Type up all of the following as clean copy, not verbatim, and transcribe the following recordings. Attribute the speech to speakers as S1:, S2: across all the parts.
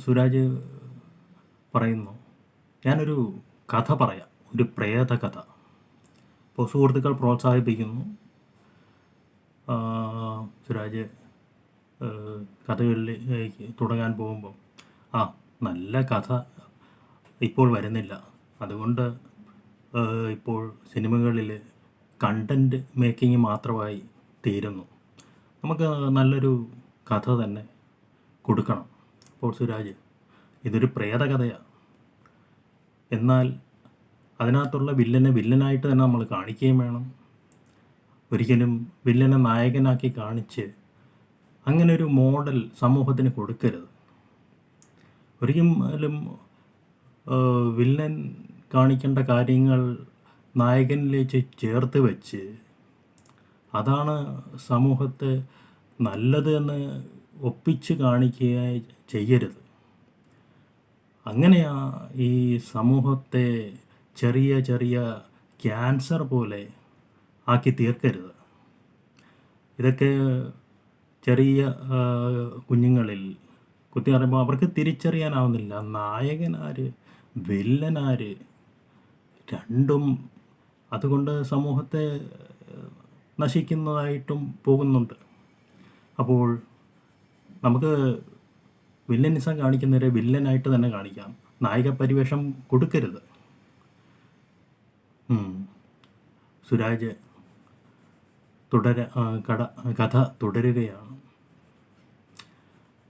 S1: സുരാജ് പറയുന്നു, ഞാനൊരു കഥ പറയാം, ഒരു പ്രേത കഥ. അപ്പോൾ സുഹൃത്തുക്കൾ പ്രോത്സാഹിപ്പിക്കുന്നു. സുരാജ് കഥകളിലേക്ക് തുടങ്ങാൻ പോകുമ്പോൾ, നല്ല കഥ ഇപ്പോൾ വരുന്നില്ല, അതുകൊണ്ട് ഇപ്പോൾ സിനിമകളിൽ കണ്ടൻറ്റ് മേക്കിങ് മാത്രമായി തീരുന്നു, നമുക്ക് നല്ലൊരു കഥ തന്നെ കൊടുക്കണം. അപ്പോൾ സുരാജ്, ഇതൊരു പ്രേതകഥയാണ്, എന്നാൽ അതിനകത്തുള്ള വില്ലനെ വില്ലനായിട്ട് തന്നെ നമ്മൾ കാണിക്കുകയും വേണം. ഒരിക്കലും വില്ലനെ നായകനാക്കി കാണിച്ച് അങ്ങനെ ഒരു മോഡൽ സമൂഹത്തിന് കൊടുക്കരുത്. ഒരിക്കലും വില്ലൻ കാണിക്കേണ്ട കാര്യങ്ങൾ നായകനിലേക്ക് ചേർത്ത് വെച്ച് അതാണ് സമൂഹത്തെ നല്ലത് എന്ന് ഒപ്പിച്ച് കാണിക്കുക ചെയ്യരുത്. അങ്ങനെയാ ഈ സമൂഹത്തെ ചെറിയ ചെറിയ ക്യാൻസർ പോലെ ആക്കി തീർക്കരുത്. ഇതൊക്കെ ചെറിയ കുഞ്ഞുങ്ങളിൽ കുത്തി പറയുമ്പോൾ അവർക്ക് തിരിച്ചറിയാനാവുന്നില്ല നായകനാര് വില്ലനാര് രണ്ടും. അതുകൊണ്ട് സമൂഹത്തെ നശിക്കുന്നതായിട്ടും പോകുന്നുണ്ട്. അപ്പോൾ നമുക്ക് വില്ലനിസം കാണിക്കുന്നവരെ വില്ലനായിട്ട് തന്നെ കാണിക്കാം, നായിക പരിവേഷം കൊടുക്കരുത്. സുരാജ് കഥ തുടരുകയാണ്.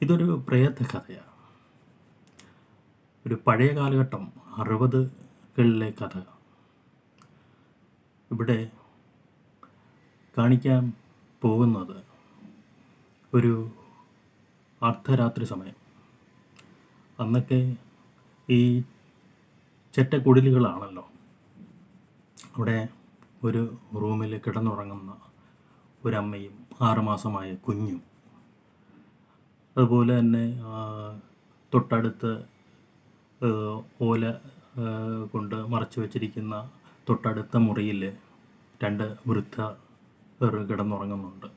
S1: ഇതൊരു പ്രേത കഥയാണ്, ഒരു പഴയ കാലഘട്ടം 60കളിലെ കഥ. ഇവിടെ കാണിക്കാൻ പോകുന്നത് ഒരു അർദ്ധരാത്രി സമയം. അന്നൊക്കെ ഈ ചെറ്റക്കുടിലുകളാണല്ലോ. അവിടെ ഒരു റൂമിൽ കിടന്നുറങ്ങുന്ന ഒരമ്മയും 6 മാസമായ കുഞ്ഞും, അതുപോലെ തന്നെ തൊട്ടടുത്ത് ഓല കൊണ്ട് മറച്ചു വച്ചിരിക്കുന്ന തൊട്ടടുത്ത മുറിയിൽ 2 വൃദ്ധർ കിടന്നുറങ്ങുന്നുണ്ട്.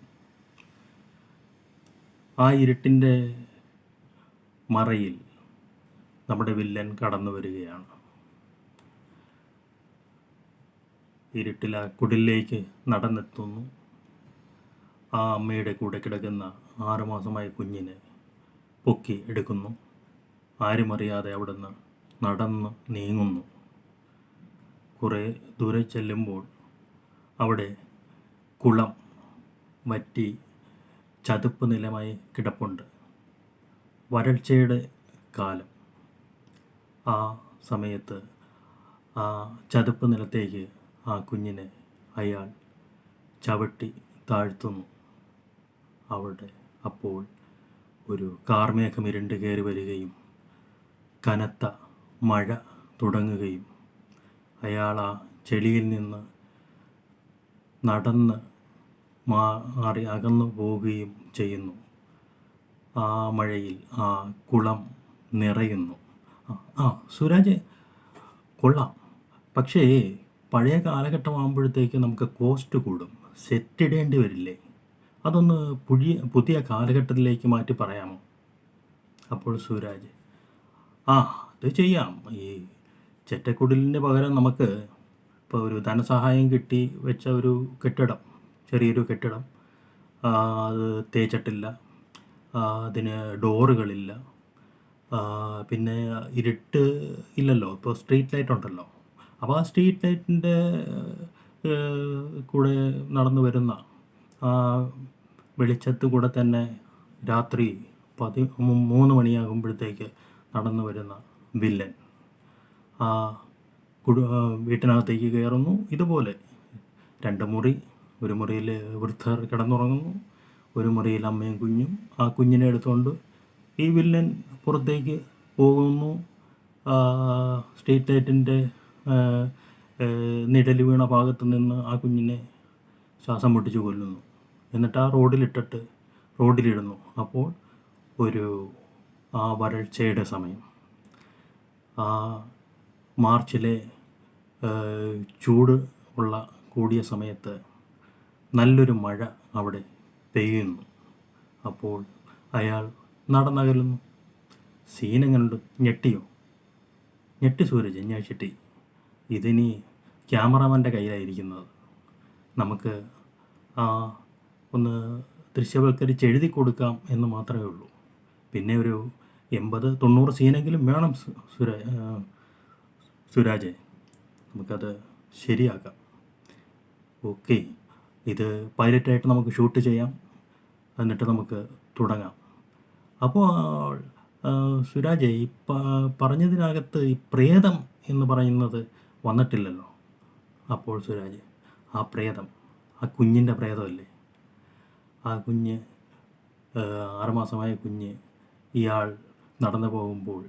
S1: ആ ഇരുട്ടിൻ്റെ മറയിൽ നമ്മുടെ വില്ലൻ കടന്നു വരികയാണ്. ഇരുട്ടിൽ ആ കുടിലേക്ക് നടന്നെത്തുന്നു. ആ അമ്മയുടെ കൂടെ കിടക്കുന്ന 6 മാസമായ കുഞ്ഞിനെ പൊക്കി എടുക്കുന്നു. ആരും അറിയാതെ അവിടുന്ന് നടന്ന് നീങ്ങുന്നു. കുറേ ദൂരെ ചെല്ലുമ്പോൾ അവിടെ കുളം വറ്റി ചതുപ്പ് നിലമായി കിടപ്പുണ്ട്. വരൾച്ചയുടെ കാലം. ആ സമയത്ത് ആ ചതുപ്പ് നിലത്തേക്ക് ആ കുഞ്ഞിനെ അയാൾ ചവിട്ടി താഴ്ത്തുന്നു. അവിടെ അപ്പോൾ ഒരു കാർമേഘം ഇരുണ്ട് കയറി വരികയും കനത്ത മഴ തുടങ്ങുകയും അയാൾ ആ ചെളിയിൽ നിന്ന് നടന്ന് മാറി അകന്നു പോവുകയും ചെയ്യുന്നു. ആ മഴയിൽ ആ കുളം നിറയുന്നു. സുരാജ് കൊള്ളാം, പക്ഷേ പഴയ കാലഘട്ടമാകുമ്പോഴത്തേക്ക് നമുക്ക് കോസ്റ്റ് കൂടും, സെറ്റ് ഇടേണ്ടി വരില്ലേ? അതൊന്ന് പുതിയ കാലഘട്ടത്തിലേക്ക് മാറ്റി പറയാമോ? അപ്പോൾ സുരാജ്, അത് ചെയ്യാം. ഈ ചെറ്റക്കുടിലിന് പകരം നമുക്ക് ഇപ്പോൾ ഒരു ധനസഹായം കിട്ടി വെച്ച ഒരു കെട്ടിടം, ചെറിയൊരു കെട്ടിടം, അത് തേച്ചിട്ടില്ല, അതിന് ഡോറുകളില്ല, പിന്നെ ഇരുട്ട് ഇല്ലല്ലോ, ഇപ്പോൾ സ്ട്രീറ്റ് ലൈറ്റ് ഉണ്ടല്ലോ. അപ്പോൾ ആ സ്ട്രീറ്റ് ലൈറ്റിൻ്റെ കൂടെ നടന്നു വരുന്ന ആ വെളിച്ചത്ത് കൂടെ തന്നെ രാത്രി 3 മണിയാകുമ്പോഴത്തേക്ക് നടന്നു വരുന്ന വില്ലൻ ആ വീട്ടിനകത്തേക്ക് കയറുന്നു. ഇതുപോലെ 2 മുറി, ഒരു മുറിയിൽ വൃദ്ധർ കിടന്നുറങ്ങുന്നു, ഒരു മുറിയിൽ അമ്മയും കുഞ്ഞും. ആ കുഞ്ഞിനെ എടുത്തുകൊണ്ട് ഈ വില്ലൻ പുറത്തേക്ക് പോകുന്നു. സ്ട്രീറ്റ് ലൈറ്റിൻ്റെ നിഴൽ വീണ ഭാഗത്ത് നിന്ന് ആ കുഞ്ഞിനെ ശ്വാസം മുട്ടിച്ച് കൊല്ലുന്നു. എന്നിട്ട് ആ റോഡിലിടുന്നു. അപ്പോൾ ആ വരൾച്ചയുടെ സമയം, ആ മാർച്ചിലെ ചൂട് കൂടിയ സമയത്ത് നല്ലൊരു മഴ അവിടെ പെയ്യുന്നു. അപ്പോൾ അയാൾ നടന്നകലുന്നു. സീനെങ്ങനുണ്ട്? ഞെട്ടിയോ? ഞെട്ടി സൂരജ്, ഞെട്ടി. ഇതിനി ക്യാമറാമാൻ്റെ കയ്യിലായിരിക്കുന്നത്. നമുക്ക് ആ ഒന്ന് ദൃശ്യവൽക്കരിച്ച് എഴുതി കൊടുക്കാം എന്ന് മാത്രമേ ഉള്ളൂ. പിന്നെ ഒരു 80-90 സീനെങ്കിലും വേണം സുരാജ്. നമുക്കത് ശരിയാക്കാം. ഓക്കെ, ഇത് പൈലറ്റായിട്ട് നമുക്ക് ഷൂട്ട് ചെയ്യാം, എന്നിട്ട് നമുക്ക് തുടങ്ങാം. അപ്പോൾ സുരാജ്, ഈ പറഞ്ഞതിനകത്ത് ഈ പ്രേതം എന്ന് പറയുന്നത് വന്നിട്ടില്ലല്ലോ. അപ്പോൾ സുരാജ്, ആ പ്രേതം ആ കുഞ്ഞിൻ്റെ പ്രേതമല്ലേ? ആ കുഞ്ഞ് 6 മാസമായ കുഞ്ഞ് ഇയാൾ നടന്നു പോകുമ്പോൾ